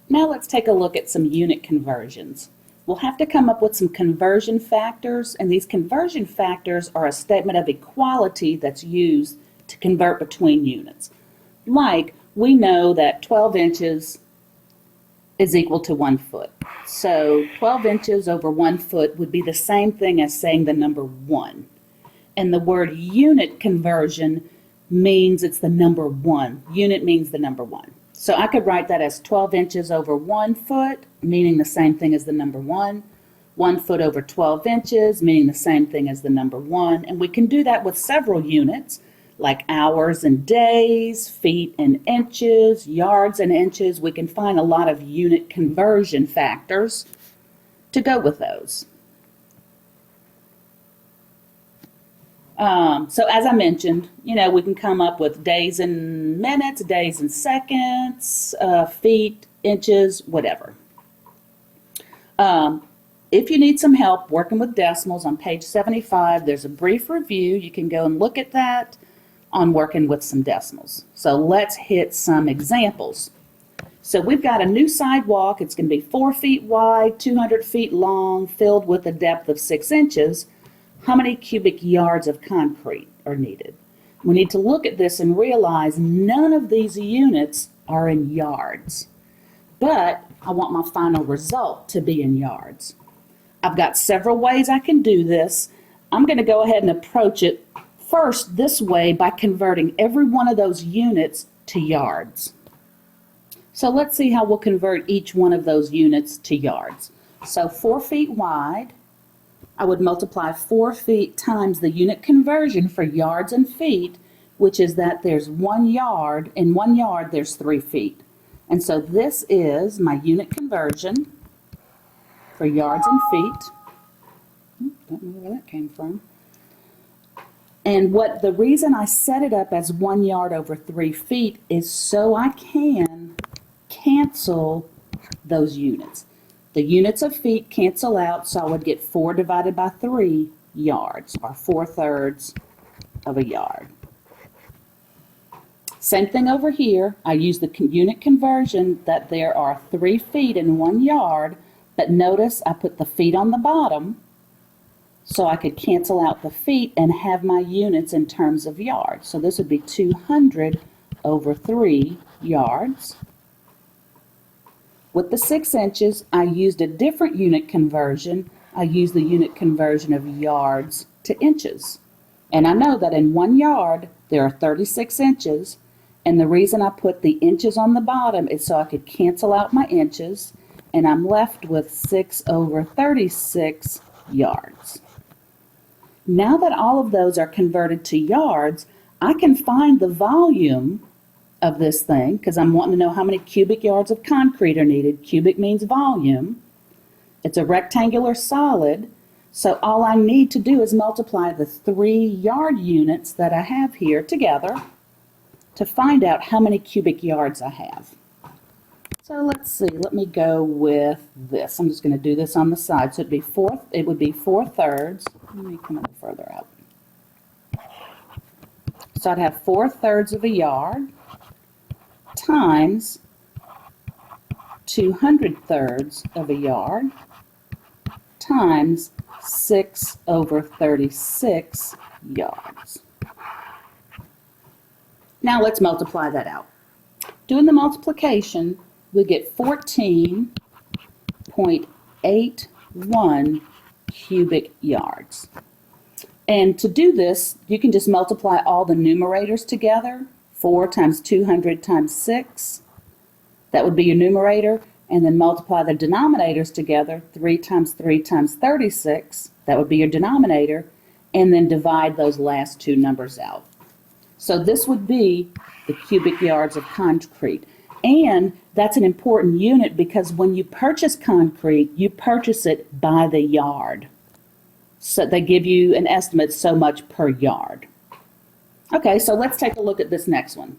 Now let's take a look at some unit conversions. We'll have to come up with some conversion factors, and these conversion factors are a statement of equality that's used to convert between units. Like, we know that 12 inches is equal to 1 foot. So 12 inches over 1 foot would be the same thing as saying the number 1. And the word unit conversion means it's the number 1. Unit means the number 1. So I could write that as 12 inches over 1 foot, meaning the same thing as the number 1. 1 foot over 12 inches, meaning the same thing as the number 1. And we can do that with several units, like hours and days, feet and inches, yards and inches. We can find a lot of unit conversion factors to go with those. So as I mentioned, we can come up with days and minutes, days and seconds, feet, inches, whatever. If you need some help working with decimals, on page 75, there's a brief review. You can go and look at that on working with some decimals. So let's hit some examples. So we've got a new sidewalk. It's going to be 4 feet wide, 200 feet long, filled with a depth of 6 inches. How many cubic yards of concrete are needed? We need to look at this and realize none of these units are in yards. But I want my final result to be in yards. I've got several ways I can do this. I'm going to go ahead and approach it first this way by converting every one of those units to yards. So let's see how we'll convert each one of those units to yards. So 4 feet wide, I would multiply 4 feet times the unit conversion for yards and feet, which is that there's 1 yard. In 1 yard, there's 3 feet. And so this is my unit conversion for yards and feet. Don't know where that came from. And the reason I set it up as 1 yard over 3 feet is so I can cancel those units. The units of feet cancel out, so I would get 4 divided by 3 yards, or 4/3 of a yard. Same thing over here. I use the unit conversion that there are 3 feet in 1 yard, but notice I put the feet on the bottom so I could cancel out the feet and have my units in terms of yards. So this would be 200 over 3 yards. With the 6 inches, I used a different unit conversion. I used the unit conversion of yards to inches. And I know that in 1 yard, there are 36 inches. And the reason I put the inches on the bottom is so I could cancel out my inches. And I'm left with 6 over 36 yards. Now that all of those are converted to yards, I can find the volume of this thing, because I'm wanting to know how many cubic yards of concrete are needed. Cubic means volume. It's a rectangular solid, so all I need to do is multiply the 3 yard units that I have here together to find out how many cubic yards I have. So let's see, let me go with this. I'm just going to do this on the side. So it would be 4/3. Let me come a little further out. So I'd have 4/3 of a yard times 200/3 of a yard times 6 over 36 yards. Now let's multiply that out. Doing the multiplication, we get 14.81 cubic yards. And to do this, you can just multiply all the numerators together. 4 times 200 times 6, that would be your numerator, and then multiply the denominators together. 3 times 3 times 36, that would be your denominator, and then divide those last 2 numbers out. So this would be the cubic yards of concrete. And that's an important unit because when you purchase concrete, you purchase it by the yard. So they give you an estimate so much per yard. Okay, so let's take a look at this next one.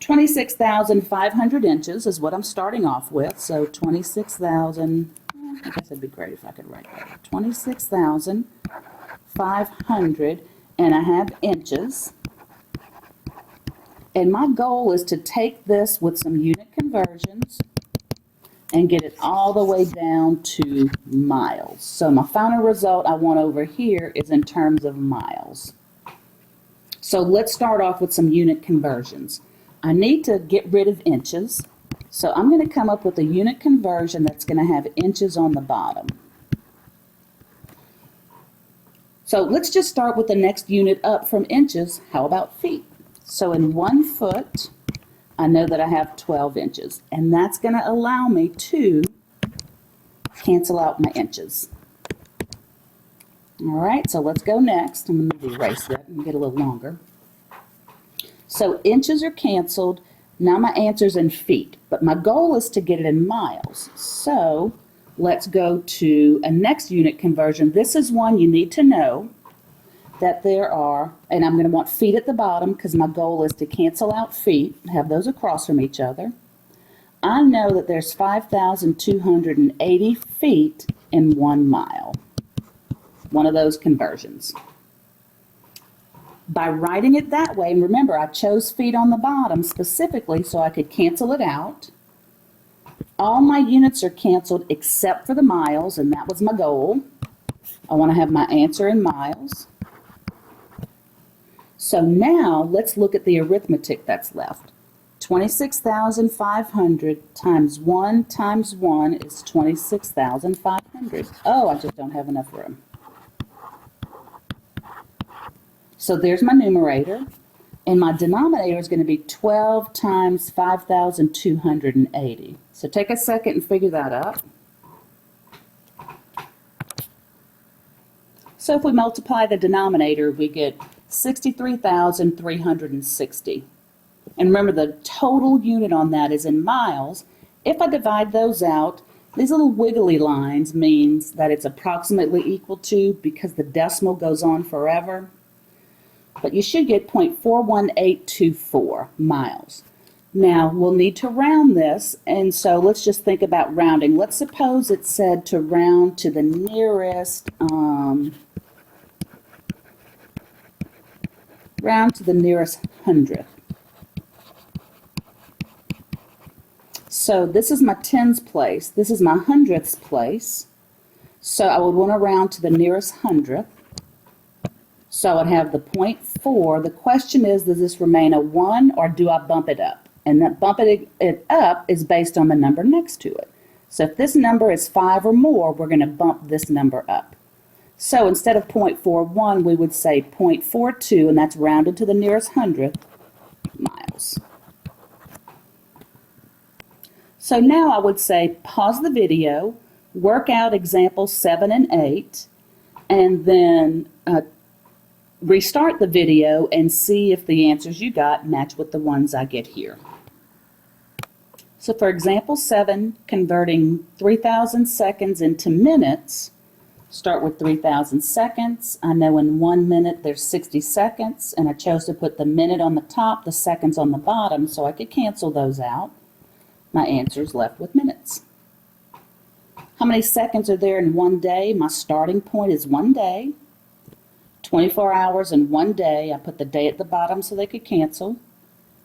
26,500 inches is what I'm starting off with. So 26,000, I guess it'd be great if I could write that. 26,500, and I have inches. And my goal is to take this with some unit conversions and get it all the way down to miles. So my final result I want over here is in terms of miles. So let's start off with some unit conversions. I need to get rid of inches. So I'm going to come up with a unit conversion that's going to have inches on the bottom. So let's just start with the next unit up from inches. How about feet? So in 1 foot, I know that I have 12 inches, and that's going to allow me to cancel out my inches. All right, so let's go next. I'm going to erase that and get a little longer. So inches are canceled. Now my answer's in feet, but my goal is to get it in miles. So let's go to a next unit conversion. This is one you need to know that there are, and I'm going to want feet at the bottom because my goal is to cancel out feet, have those across from each other. I know that there's 5,280 feet in 1 mile. One of those conversions. By writing it that way, and remember I chose feet on the bottom specifically so I could cancel it out. All my units are canceled except for the miles, and that was my goal. I want to have my answer in miles. So now let's look at the arithmetic that's left. 26,500 times 1 is 26,500. Oh, I just don't have enough room. So there's my numerator, and my denominator is going to be 12 times 5,280. So take a second and figure that out. So if we multiply the denominator, we get 63,360. And remember, the total unit on that is in miles. If I divide those out, these little wiggly lines means that it's approximately equal to, because the decimal goes on forever. But you should get 0.41824 miles. Now, we'll need to round this, and so let's just think about rounding. Let's suppose it said to round to the nearest, hundredth. So this is my tens place, this is my hundredths place. So I would want to round to the nearest hundredth. So I'd have the 0.4. The question is, does this remain a 1 or do I bump it up? And that bumping it up is based on the number next to it. So if this number is 5 or more, we're going to bump this number up. So instead of 0.41, we would say 0.42, and that's rounded to the nearest hundredth miles. So now I would say pause the video, work out examples 7 and 8, and then restart the video and see if the answers you got match with the ones I get here. So for example 7, converting 3,000 seconds into minutes, start with 3,000 seconds. I know in 1 minute there's 60 seconds, and I chose to put the minute on the top, the seconds on the bottom, so I could cancel those out. My answer is left with minutes. How many seconds are there in 1 day? My starting point is 1 day. 24 hours in 1 day, I put the day at the bottom so they could cancel.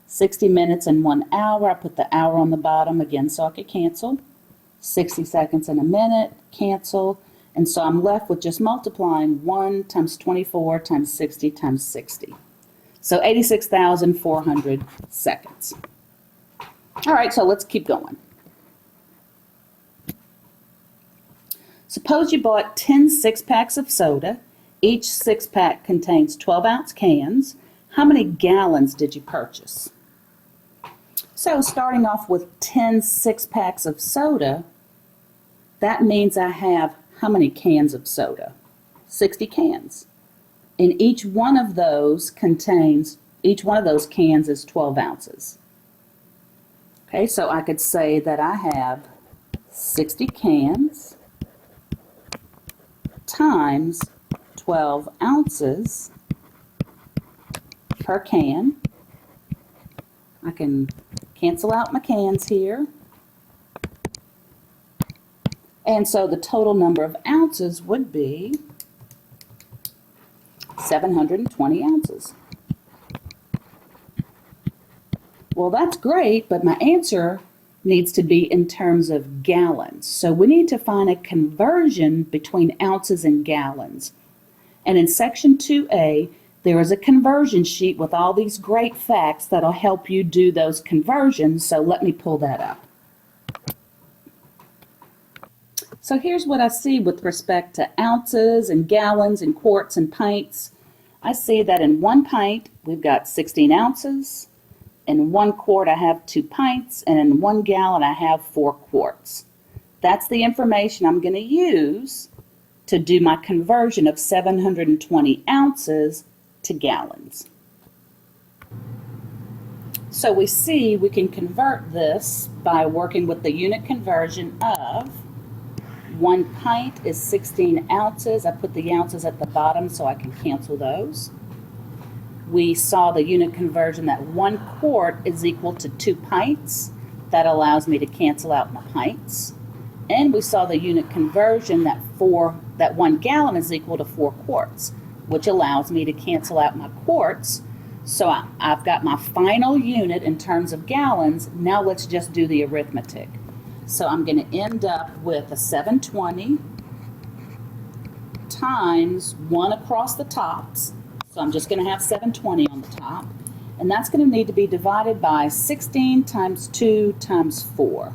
60 minutes in 1 hour, I put the hour on the bottom again so I could cancel. 60 seconds in a minute, cancel. And so I'm left with just multiplying 1 times 24 times 60 times 60. So 86,400 seconds. All right, so let's keep going. Suppose you bought 10 six-packs of soda. Each six-pack contains 12-ounce cans. How many gallons did you purchase? So starting off with 10 six-packs of soda, that means I have how many cans of soda? 60 cans. And each one of those cans is 12 ounces. Okay, so I could say that I have 60 cans times 12 ounces per can. I can cancel out my cans here. And so the total number of ounces would be 720 ounces. Well, that's great, but my answer needs to be in terms of gallons. So we need to find a conversion between ounces and gallons. And in section 2A, there is a conversion sheet with all these great facts that'll help you do those conversions. So let me pull that up. So here's what I see with respect to ounces and gallons and quarts and pints. I see that in 1 pint, we've got 16 ounces. In 1 quart, I have 2 pints. And in 1 gallon, I have 4 quarts. That's the information I'm going to use to do my conversion of 720 ounces to gallons. So we see we can convert this by working with the unit conversion of 1 pint is 16 ounces. I put the ounces at the bottom so I can cancel those. We saw the unit conversion that 1 quart is equal to 2 pints. That allows me to cancel out my pints. And we saw the unit conversion that 1 gallon is equal to 4 quarts, which allows me to cancel out my quarts. So I've got my final unit in terms of gallons. Now let's just do the arithmetic. So I'm going to end up with a 720 times 1 across the tops. So I'm just going to have 720 on the top. And that's going to need to be divided by 16 times 2 times 4.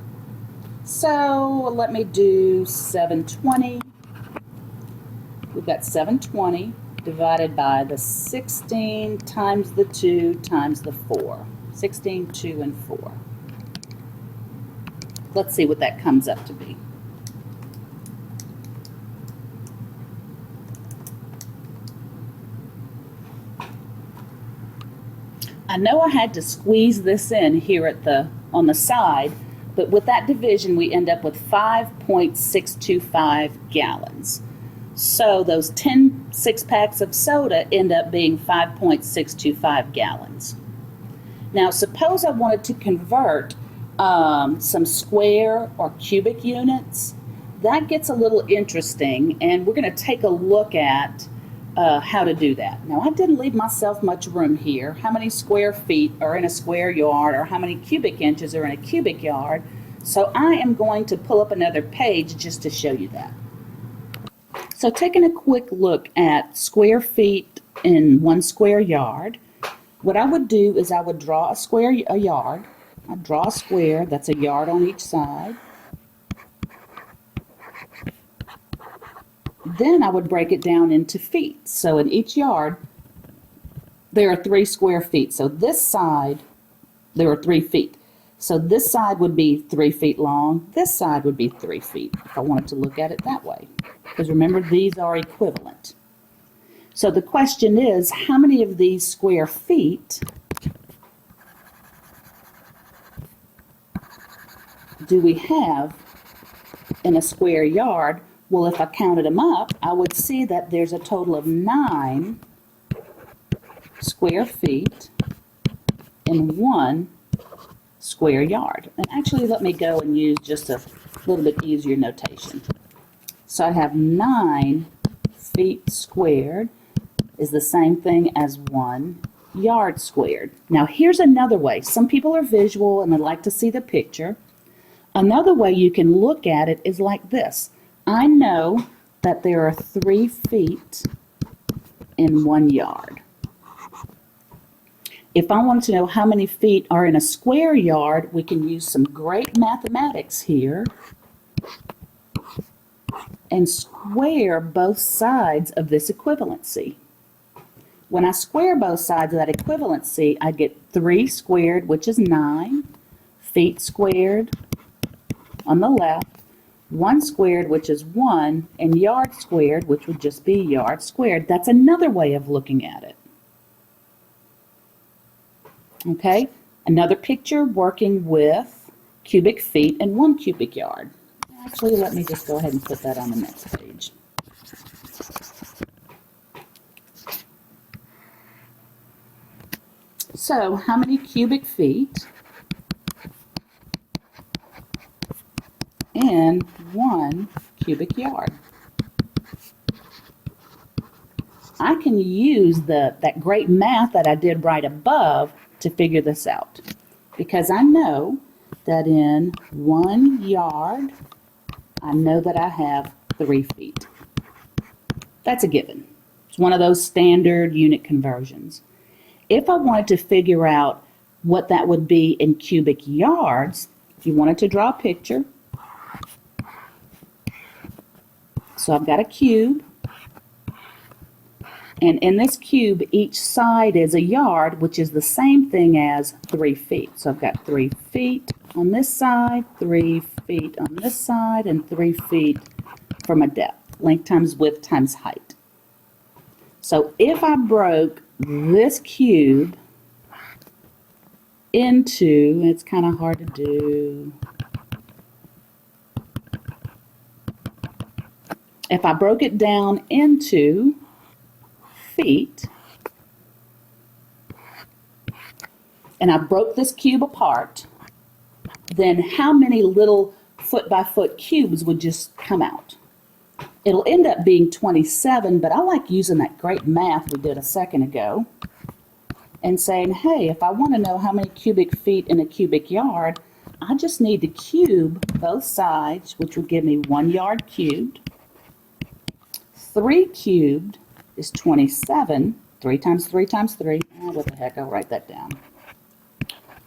So let me do 720. We've got 720 divided by the 16 times the 2 times the 4. 16, 2, and 4. Let's see what that comes up to be. I know I had to squeeze this in here on the side, but with that division we end up with 5.625 gallons. So those 10 six-packs of soda end up being 5.625 gallons. Now suppose I wanted to convert some square or cubic units. That gets a little interesting, and we're going to take a look at how to do that. Now, I didn't leave myself much room here. How many square feet are in a square yard, or how many cubic inches are in a cubic yard? So I am going to pull up another page just to show you that. So taking a quick look at square feet in 1 square yard, what I would do is I would draw a yard. I'd draw a square that's a yard on each side. Then I would break it down into feet. So in each yard, there are 3 square feet. So this side, there are 3 feet. So this side would be 3 feet long. This side would be 3 feet, if I wanted to look at it that way. Because remember, these are equivalent. So the question is, how many of these square feet do we have in a square yard? Well, if I counted them up, I would see that there's a total of 9 square feet in 1 square yard. And actually, let me go and use just a little bit easier notation. So I have 9 feet squared is the same thing as 1 yard squared. Now, here's another way. Some people are visual and they like to see the picture. Another way you can look at it is like this. I know that there are 3 feet in 1 yard. If I wanted to know how many feet are in a square yard, we can use some great mathematics here and square both sides of this equivalency. When I square both sides of that equivalency, I get 3 squared, which is 9, feet squared on the left, 1 squared, which is 1, and yard squared, which would just be yard squared. That's another way of looking at it. Okay, another picture working with cubic feet in 1 cubic yard. Actually, let me just go ahead and put that on the next page. So, how many cubic feet in 1 cubic yard? I can use that great math that I did right above to figure this out. because I know that in 1 yard, I know that I have 3 feet. That's a given. It's one of those standard unit conversions. If I wanted to figure out what that would be in cubic yards, if you wanted to draw a picture, so I've got a cube, and in this cube, each side is a yard, which is the same thing as 3 feet. So I've got 3 feet on this side, 3 feet on this side, and 3 feet from a depth, length times width times height. So if I broke this cube into, it's kind of hard to do, if I broke it down into feet, and I broke this cube apart, then how many little foot by foot cubes would just come out? It'll end up being 27, but I like using that great math we did a second ago and saying, hey, if I want to know how many cubic feet in a cubic yard, I just need to cube both sides, which would give me 1 yard cubed. 3 cubed is 27. 3 times 3 times 3. Oh, what the heck, I'll write that down.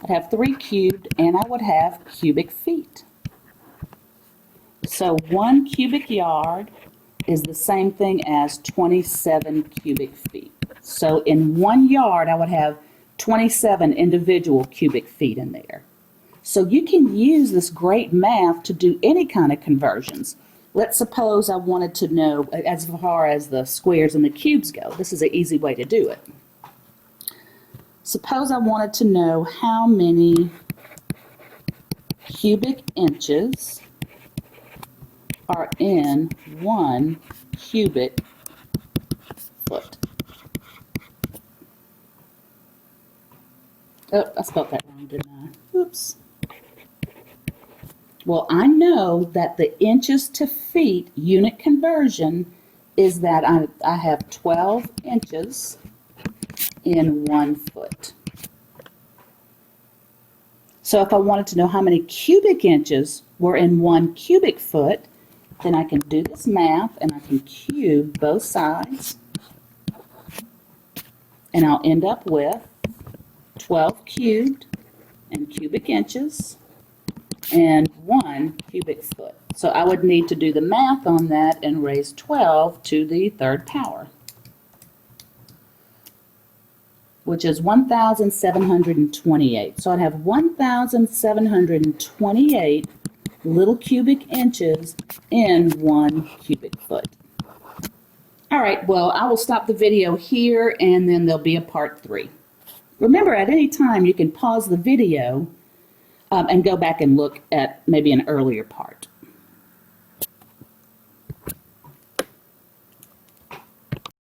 I'd have 3 cubed, and I would have cubic feet. So 1 cubic yard is the same thing as 27 cubic feet. So in 1 yard, I would have 27 individual cubic feet in there. So you can use this great math to do any kind of conversions. Let's suppose I wanted to know, as far as the squares and the cubes go, this is an easy way to do it. Suppose I wanted to know how many cubic inches are in 1 cubic foot. Oh, I spelled that wrong, didn't I? Oops. Well, I know that the inches to feet unit conversion is that I have 12 inches in 1 foot. So if I wanted to know how many cubic inches were in 1 cubic foot, then I can do this math and I can cube both sides, and I'll end up with 12 cubed in cubic inches and 1 cubic foot. So I would need to do the math on that and raise 12 to the 3rd power, which is 1,728. So I'd have 1,728 little cubic inches in 1 cubic foot. All right, well, I will stop the video here, and then there'll be a part 3. Remember, at any time you can pause the video and go back and look at maybe an earlier part.